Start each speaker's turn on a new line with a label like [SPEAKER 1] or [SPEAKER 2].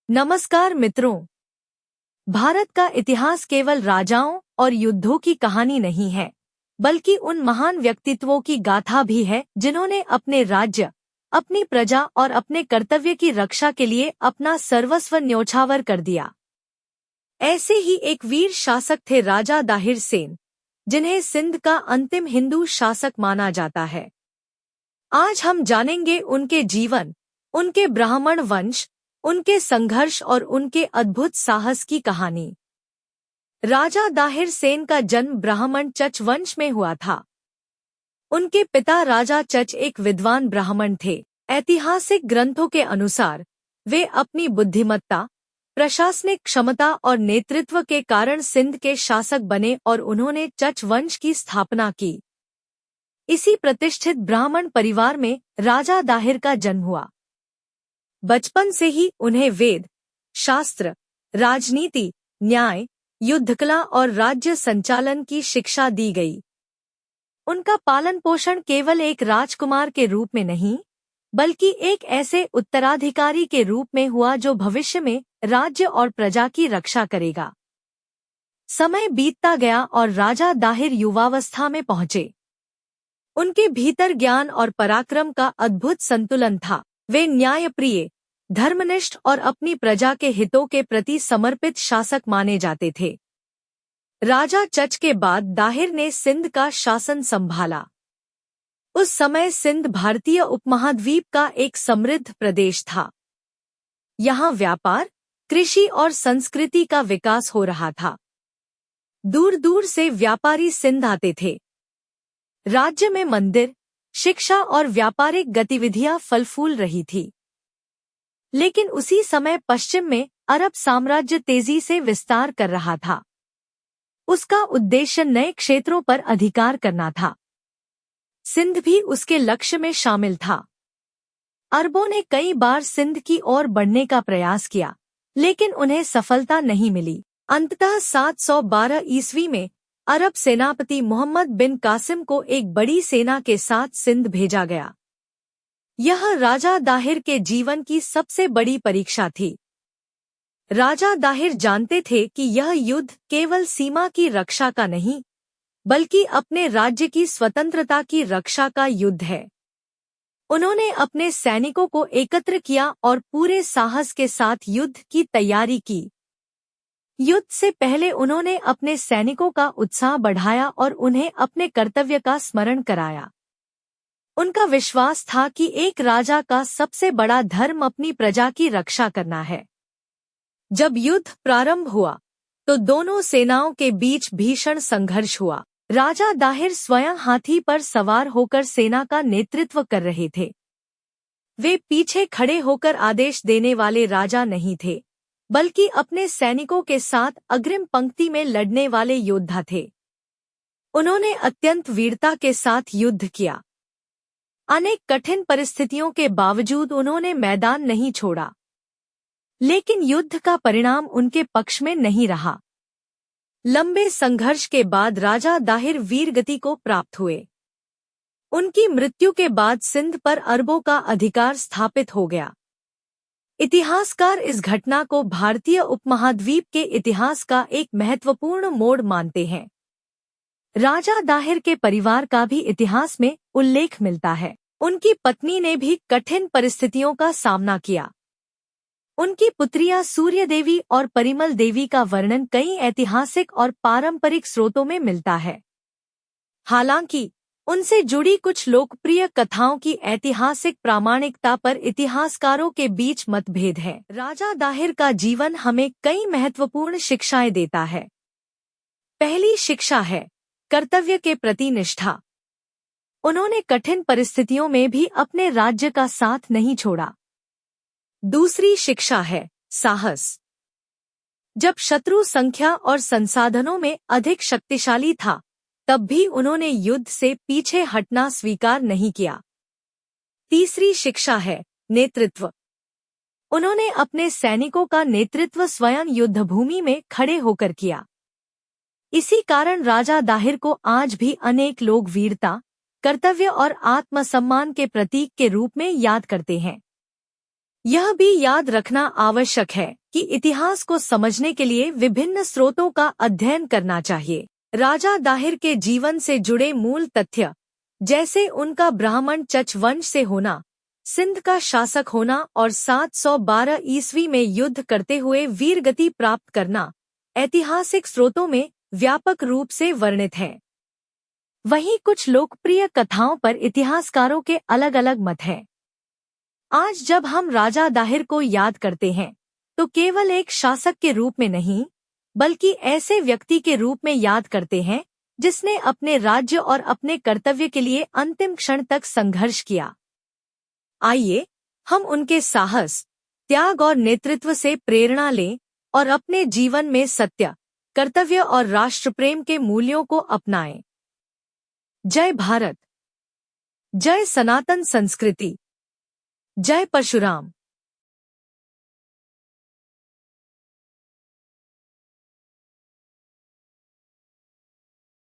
[SPEAKER 1] नमस्कार मित्रों। भारत का इतिहास केवल राजाओं और युद्धों की कहानी नहीं है, बल्कि उन महान व्यक्तित्वों की गाथा भी है जिन्होंने अपने राज्य, अपनी प्रजा और अपने कर्तव्य की रक्षा के लिए अपना सर्वस्व न्योछावर कर दिया। ऐसे ही एक वीर शासक थे राजा दाहिर सेन, जिन्हें सिंध का अंतिम हिंदू शासक माना जाता है। आज हम जानेंगे उनके जीवन, उनके ब्राह्मण वंश, उनके संघर्ष और उनके अद्भुत साहस की कहानी। राजा दाहिर सेन का जन्म ब्राह्मण चच वंश में हुआ था। उनके पिता राजा चच एक विद्वान ब्राह्मण थे। ऐतिहासिक ग्रंथों के अनुसार वे अपनी बुद्धिमत्ता, प्रशासनिक क्षमता और नेतृत्व के कारण सिंध के शासक बने और उन्होंने चच वंश की स्थापना की। इसी प्रतिष्ठित ब्राह्मण परिवार में राजा दाहिर का जन्म हुआ। बचपन से ही उन्हें वेद, शास्त्र, राजनीति, न्याय, युद्धकला और राज्य संचालन की शिक्षा दी गई। उनका पालन पोषण केवल एक राजकुमार के रूप में नहीं, बल्कि एक ऐसे उत्तराधिकारी के रूप में हुआ जो भविष्य में राज्य और प्रजा की रक्षा करेगा। समय बीतता गया और राजा दाहिर युवावस्था में पहुंचे। उनके भीतर ज्ञान और पराक्रम का अद्भुत संतुलन था। वे न्यायप्रिय, धर्मनिष्ठ और अपनी प्रजा के हितों के प्रति समर्पित शासक माने जाते थे। राजा चच के बाद दाहिर ने सिंध का शासन संभाला। उस समय सिंध भारतीय उपमहाद्वीप का एक समृद्ध प्रदेश था। यहाँ व्यापार, कृषि और संस्कृति का विकास हो रहा था। दूर दूर से व्यापारी सिंध आते थे। राज्य में मंदिर, शिक्षा और व्यापारिक गतिविधियां फल फूल रही थी। लेकिन उसी समय पश्चिम में अरब साम्राज्य तेजी से विस्तार कर रहा था। उसका उद्देश्य नए क्षेत्रों पर अधिकार करना था। सिंध भी उसके लक्ष्य में शामिल था। अरबों ने कई बार सिंध की ओर बढ़ने का प्रयास किया, लेकिन उन्हें सफलता नहीं मिली। अंततः 712 ईस्वी में अरब सेनापति मोहम्मद बिन कासिम को एक बड़ी सेना के साथ सिंध भेजा गया। यह राजा दाहिर के जीवन की सबसे बड़ी परीक्षा थी। राजा दाहिर जानते थे कि यह युद्ध केवल सीमा की रक्षा का नहीं, बल्कि अपने राज्य की स्वतंत्रता की रक्षा का युद्ध है। उन्होंने अपने सैनिकों को एकत्र किया और पूरे साहस के साथ युद्ध की तैयारी की। युद्ध से पहले उन्होंने अपने सैनिकों का उत्साह बढ़ाया और उन्हें अपने कर्तव्य का स्मरण कराया। उनका विश्वास था कि एक राजा का सबसे बड़ा धर्म अपनी प्रजा की रक्षा करना है। जब युद्ध प्रारंभ हुआ, तो दोनों सेनाओं के बीच भीषण संघर्ष हुआ। राजा दाहिर स्वयं हाथी पर सवार होकर सेना का नेतृत्व कर रहे थे। वे पीछे खड़े होकर आदेश देने वाले राजा नहीं थे, बल्कि अपने सैनिकों के साथ अग्रिम पंक्ति में लड़ने वाले योद्धा थे। उन्होंने अत्यंत वीरता के साथ युद्ध किया। अनेक कठिन परिस्थितियों के बावजूद उन्होंने मैदान नहीं छोड़ा। लेकिन युद्ध का परिणाम उनके पक्ष में नहीं रहा। लंबे संघर्ष के बाद राजा दाहिर वीरगति को प्राप्त हुए। उनकी मृत्यु के बाद सिंध पर अरबों का अधिकार स्थापित हो गया। इतिहासकार इस घटना को भारतीय उपमहाद्वीप के इतिहास का एक महत्वपूर्ण मोड़ मानते हैं। राजा दाहिर के परिवार का भी इतिहास में उल्लेख मिलता है। उनकी पत्नी ने भी कठिन परिस्थितियों का सामना किया। उनकी पुत्रियां सूर्य देवी और परिमल देवी का वर्णन कई ऐतिहासिक और पारंपरिक स्रोतों में मिलता है। हालांकि उनसे जुड़ी कुछ लोकप्रिय कथाओं की ऐतिहासिक प्रामाणिकता पर इतिहासकारों के बीच मतभेद है। राजा दाहिर का जीवन हमें कई महत्वपूर्ण शिक्षाएं देता है। पहली शिक्षा है कर्तव्य के प्रति निष्ठा। उन्होंने कठिन परिस्थितियों में भी अपने राज्य का साथ नहीं छोड़ा। दूसरी शिक्षा है साहस। जब शत्रु संख्या और संसाधनों में अधिक शक्तिशाली था, तब भी उन्होंने युद्ध से पीछे हटना स्वीकार नहीं किया। तीसरी शिक्षा है नेतृत्व। उन्होंने अपने सैनिकों का नेतृत्व स्वयं युद्धभूमि में खड़े होकर किया। इसी कारण राजा दाहिर को आज भी अनेक लोग वीरता, कर्तव्य और आत्मसम्मान के प्रतीक के रूप में याद करते हैं। यह भी याद रखना आवश्यक है कि इतिहास को समझने के लिए विभिन्न स्रोतों का अध्ययन करना चाहिए। राजा दाहिर के जीवन से जुड़े मूल तथ्य, जैसे उनका ब्राह्मण चच वंश से होना, सिंध का शासक होना और 712 ईस्वी में युद्ध करते हुए वीरगति प्राप्त करना, ऐतिहासिक स्रोतों में व्यापक रूप से वर्णित है। वहीं कुछ लोकप्रिय कथाओं पर इतिहासकारों के अलग अलग मत हैं। आज जब हम राजा दाहिर को याद करते हैं तो केवल एक शासक के रूप में नहीं, बल्कि ऐसे व्यक्ति के रूप में याद करते हैं जिसने अपने राज्य और अपने कर्तव्य के लिए अंतिम क्षण तक संघर्ष किया। आइए हम उनके साहस, त्याग और नेतृत्व से प्रेरणा लें और अपने जीवन में सत्य, कर्तव्य और राष्ट्रप्रेम के मूल्यों को अपनाएं। जय भारत, जय सनातन संस्कृति, जय परशुराम।